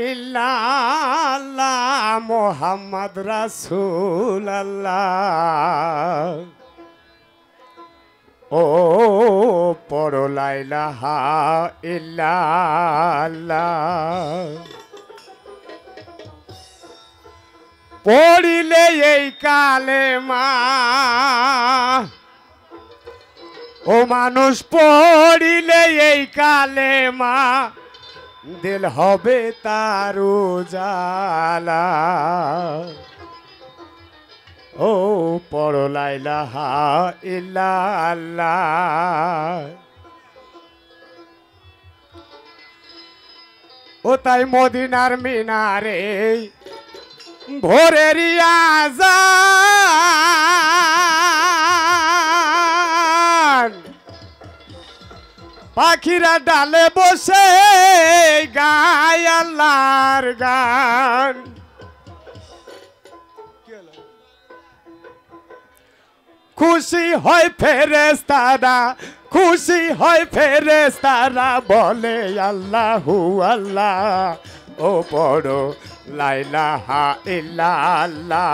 ইল্লাল্লাহ মুহাম্মদ রাসূলুল্লাহ ও পড়ো লা ইলাহা ইল্লাল্লাহ পড়িলে এই কালেমা ও মানুষ পড়িলে এই কালেমা দিল হবে তার উজালা ও পড়ো লা ইলাহা ইল্লাল্লাহ ও তাই মদিনার মিনারে ভোরের আযান পাখিরা ডালে বসে গায় আল্লাহর গান খুশি হয় ফেরেশতারা খুশি হয় ফেরেশতারা বলে আল্লাহু আল্লাহ ও পড়ো লা ইলাহা ইল্লাল্লাহ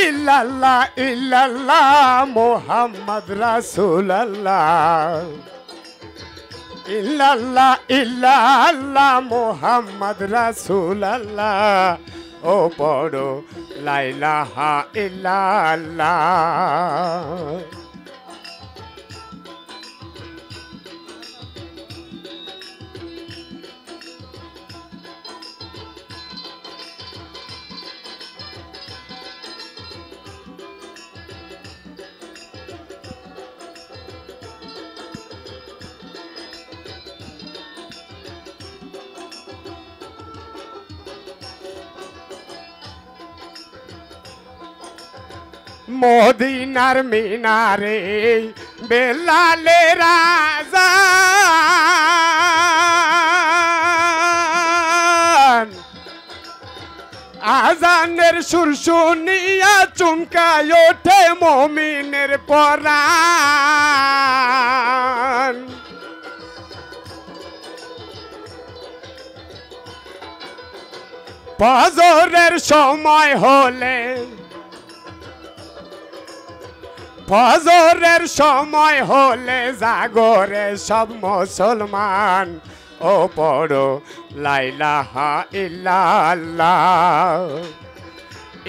ইল্লাল্লাহ ইল্লাল্লাহ মুহাম্মদ রাসূলুল্লাহ ইল্লাল্লাহ ইল্লাল্লাহ মুহাম্মদ রাসূলুল্লাহ ও পড়ো লা ইলাহা ইল্লাল্লাহ মদিনার মিনারে বেলালের আযান আযানের সুর শুনিয়া চমকায় ওঠে মুমিনের পরাণ ফজরের সময় হলে ফজরের সময় হলে জাগরে সব মুসলমান ও পড়ো লা ইলাহা ইল্লাল্লাহ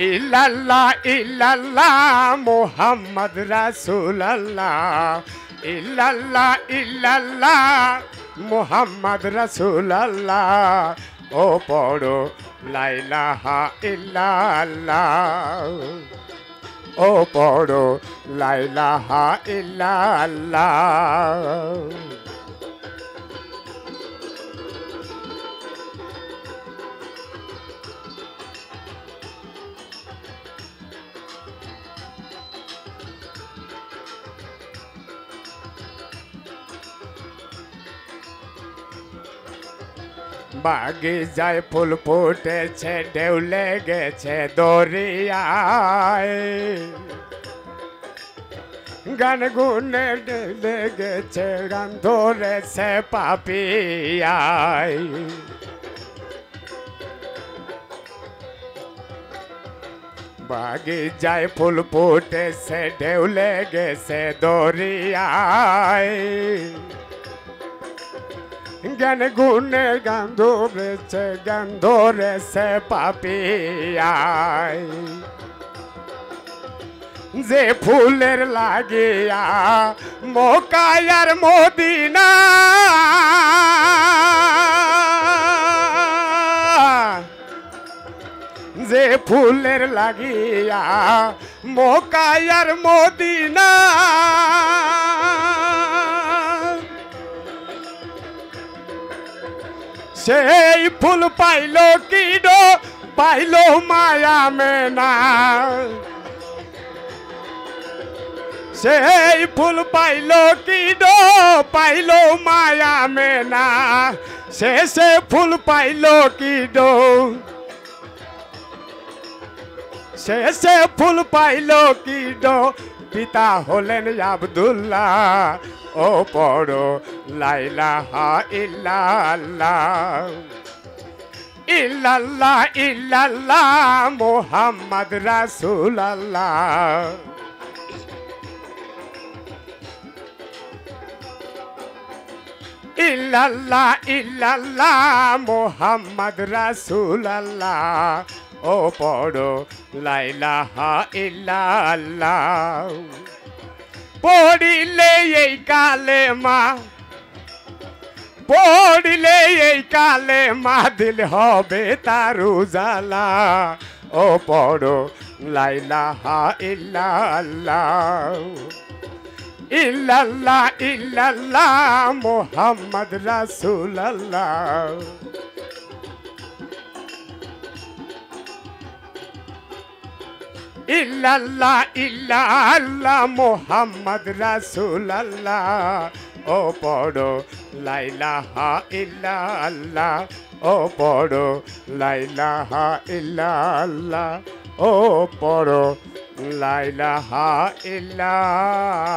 ইল্লাল্লাহ ইল্লাল্লাহ মুহাম্মদ রাসূলুল্লাহ ইল্লাল্লাহ ইল্লাল্লাহ মুহাম্মদ রাসূলুল্লাহ ও পড়ো লা ইলাহা ইল্লাল্লাহ ও পড়ো লা ইলাহা ইল্লাল্লাহ বাগিচায় ফুল ফুটেছে ঢেউ লেগেছে দরিয়ায় গান গুনে লেগেছে গান ধরেছে পাপিয়ায় বাগিচায় ফুল ফুটেছে ঢেউ লেগেছে দরিয়ায় গান গুনে গান ধরেছে পাপিয়ায় যে ফুলের লাগিয়া মক্কায় আর মদিনা যে ফুলের লাগিয়া মক্কায় আর মদিনা সেই ফুল পাইলো কিডো পাইলো মায়া মেনা সেই ফুল পাইলো কিডো পাইলো মায়া মেনা সে ফুল পাইলো কিডো সে ফুল পাইলো কিডো পিতা হলেন আব্দুল্লাহ ও পড়ো লা ইলাহা ইল্লাল্লাহ ইল্লাল্লাহ ইল্লাল্লাহ মুহাম্মদ রাসূলুল্লাহ ইল্লাল্লাহ ইল্লাল্লাহ মুহাম্মদ রাসূলুল্লাহ ও পড়ো লা ইলাহা ইল্লাল্লাহ পড়িলে এই কালেমা পড়িলে এই কালেমা দিল হবে তার উজালা ও পড়ো লা ইলাহা ইল্লাল্লাহ ইল্লাল্লাহ ইল্লাল্লাহ মুহাম্মদ রাসূলুল্লাহ ইল্লাল্লাহ ইল্লাল্লাহ মুহাম্মদ রাসূলুল্লাহ ও পড়ো লা ইলাহা ইল্লাল্লাহ ও পড়ো লা ইলাহা ইল্লাল্লাহ ও পড়ো লা ইলাহা ইল্লাল্লাহ